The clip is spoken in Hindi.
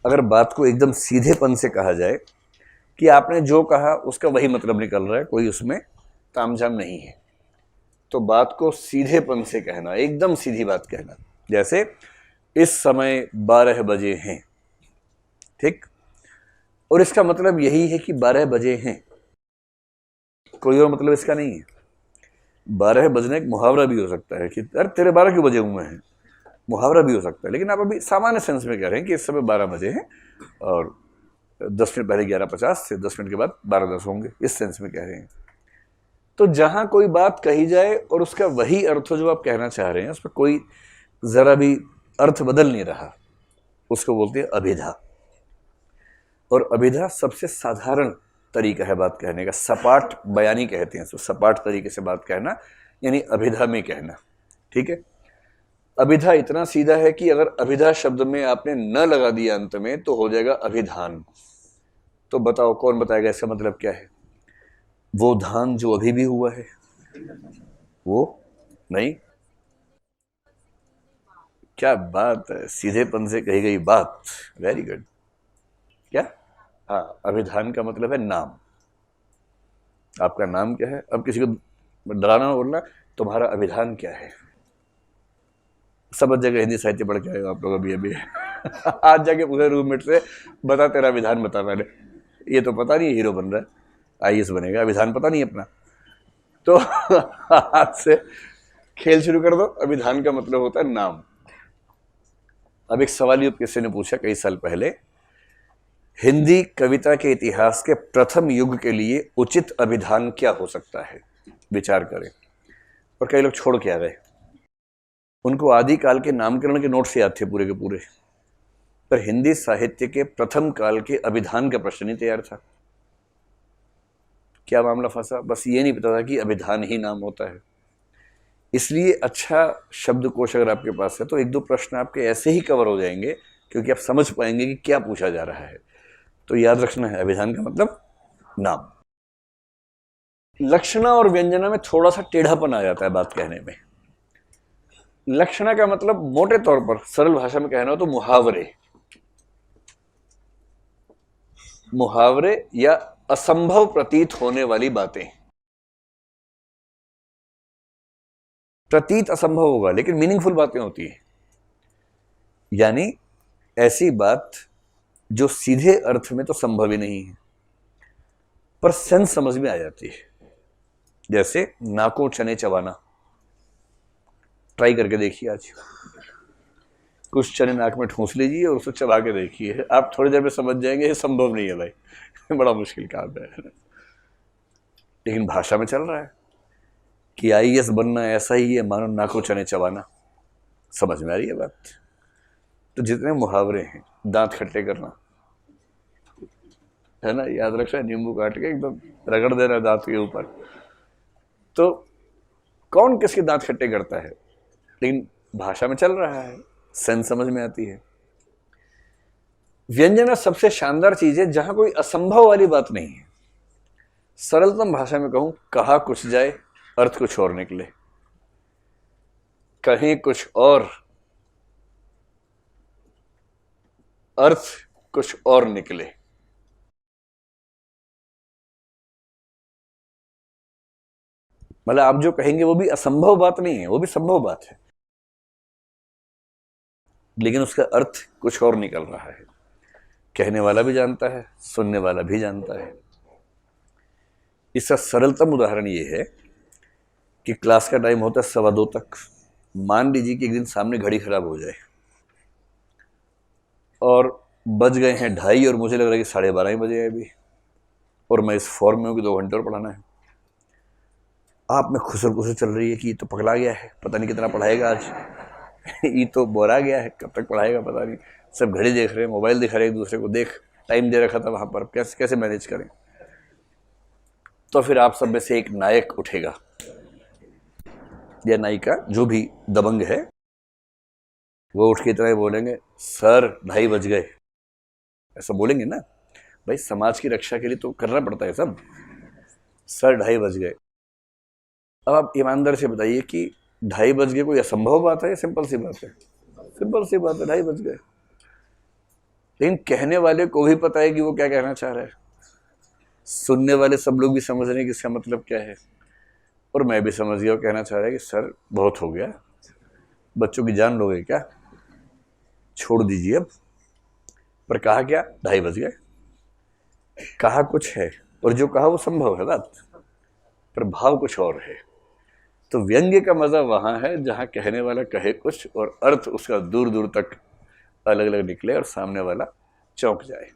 अगर बात को एकदम सीधेपन से कहा जाए कि आपने जो कहा उसका वही मतलब निकल रहा है, कोई उसमें तामझाम नहीं है, तो बात को सीधेपन से कहना, एकदम सीधी बात कहना, जैसे इस समय 12 बजे हैं, ठीक, और इसका मतलब यही है कि 12 बजे हैं, कोई और मतलब इसका नहीं है। 12 बजने एक मुहावरा भी हो सकता है कि अरे तेरे 12 क्यों बजे हुए हैं, मुहावरा भी हो सकता है, लेकिन आप अभी सामान्य सेंस में कह रहे हैं कि इस समय 12 बजे हैं और 10 मिनट पहले 11:50 से 10 मिनट के बाद 12:10 होंगे, इस सेंस में कह रहे हैं। तो जहां कोई बात कही जाए और उसका वही अर्थ जो आप कहना चाह रहे हैं, उसमें कोई जरा भी अर्थ बदल नहीं रहा, उसको बोलते हैं अभिधा। और अभिधा सबसे साधारण तरीका है बात कहने का, सपाट बयानी कहते हैं इसको, सपाट तरीके से बात कहना यानी अभिधा में कहना, ठीक है। अभिधा इतना सीधा है कि अगर अभिधा शब्द में आपने न लगा दिया अंत में तो हो जाएगा अभिधान। तो बताओ कौन बताएगा इसका मतलब क्या है? वो धान जो अभी भी हुआ है, वो नहीं। क्या बात है, सीधेपन से कही गई बात, वेरी गुड। क्या? हाँ, अभिधान का मतलब है नाम। आपका नाम क्या है? अब किसी को डराना बोलना तुम्हारा अभिधान क्या है। सब जगह हिंदी साहित्य पढ़ के आए हो आप लोग अभी अभी आज जाके पूरे रूममेट से बता तेरा विधान बता, मैंने ये तो पता नहीं, हीरो बन रहा है, आईएएस बनेगा, विधान पता नहीं अपना। तो आज से खेल शुरू कर दो, अभिधान का मतलब होता है नाम। अब एक सवाल युग किसी ने पूछा कई साल पहले, हिंदी कविता के इतिहास के प्रथम युग के लिए उचित अभिधान क्या हो सकता है, विचार करें। और कई लोग छोड़ के आ गए, उनको आदिकाल के नामकरण के नोट्स याद थे पूरे के पूरे, पर हिंदी साहित्य के प्रथम काल के अभिधान का प्रश्न नहीं तैयार था। क्या मामला फंसा? बस ये नहीं पता था कि अभिधान ही नाम होता है। इसलिए अच्छा शब्दकोश अगर आपके पास है तो एक दो प्रश्न आपके ऐसे ही कवर हो जाएंगे, क्योंकि आप समझ पाएंगे कि क्या पूछा जा रहा है। तो याद रखना है, अभिधान का मतलब नाम। लक्षणा और व्यंजना में थोड़ा सा टेढ़ापन आ जाता है बात कहने में। लक्षणा का मतलब मोटे तौर पर सरल भाषा में कहना हो तो मुहावरे, मुहावरे या असंभव प्रतीत होने वाली बातें। प्रतीत असंभव होगा लेकिन मीनिंगफुल बातें होती है, यानी ऐसी बात जो सीधे अर्थ में तो संभव ही नहीं है पर सेंस समझ में आ जाती है। जैसे नाकों चने चबाना, ट्राई करके देखिए आज, कुछ चने नाक में ठूंस लीजिए और उसको चबा के देखिए, आप थोड़ी देर में समझ जाएंगे ये संभव नहीं है भाई बड़ा मुश्किल काम है। लेकिन भाषा में चल रहा है कि आईएएस बनना ऐसा ही है मानो नाकों चने चबाना, समझ में आ रही है बात। तो जितने मुहावरे हैं, दांत खट्टे करना है ना, याद रखना, नींबू काट के एकदम रगड़ देना दांत के ऊपर, तो कौन किसके दांत खट्टे करता है, लेकिन भाषा में चल रहा है, सेंस समझ में आती है। व्यंजना सबसे शानदार चीज है जहां कोई असंभव वाली बात नहीं है। सरलतम भाषा में कहूं, कहा कुछ जाए अर्थ कुछ और निकले, कहीं कुछ और अर्थ कुछ और निकले। मतलब आप जो कहेंगे वो भी असंभव बात नहीं है, वो भी संभव बात है, लेकिन उसका अर्थ कुछ और निकल रहा है। कहने वाला भी जानता है, सुनने वाला भी जानता है। इसका सरलतम उदाहरण ये है कि क्लास का टाइम होता है 2:15 तक। मान लीजिए कि एक दिन सामने घड़ी खराब हो जाए और बज गए हैं 2:30 और मुझे लग रहा है कि 12:30 ही बजे हैं अभी, और मैं इस फॉर्म में हूँ कि 2 घंटे और पढ़ाना है। आप में खुसर खुसर चल रही है कि ये तो पगला गया है, पता नहीं कितना पढ़ाएगा आज ये तो बोरा गया है, कब तक पढ़ाएगा पता नहीं। सब घड़ी देख रहे हैं, मोबाइल दिखा रहे हैं एक दूसरे को, देख टाइम दे रखा था वहां पर, कैसे कैसे मैनेज करें। तो फिर आप सब में से एक नायक उठेगा या नायिका, जो भी दबंग है, वो उठ के इतना ही बोलेंगे, सर 2:30 बज गए। ऐसा बोलेंगे ना, भाई समाज की रक्षा के लिए तो करना पड़ता है सब। सर 2:30 बज गए। अब आप ईमानदार से बताइए कि 2:30 बज गए कोई असंभव बात है या सिंपल सी बात है? सिंपल सी बात है, 2:30 बज गए। लेकिन कहने वाले को भी पता है कि वो क्या कहना चाह रहा है, सुनने वाले सब लोग भी समझ रहे हैं कि इसका मतलब क्या है, और मैं भी समझ गया वो कहना चाह रहा है कि सर बहुत हो गया, बच्चों की जान लोगे क्या, छोड़ दीजिए अब। पर कहा क्या, 2:30 बज गए। कहा कुछ है और जो कहा वो संभव है बात, पर भाव कुछ और है। तो व्यंग्य का मजा वहां है जहां कहने वाला कहे कुछ और अर्थ उसका दूर दूर तक अलग अलग निकले और सामने वाला चौंक जाए।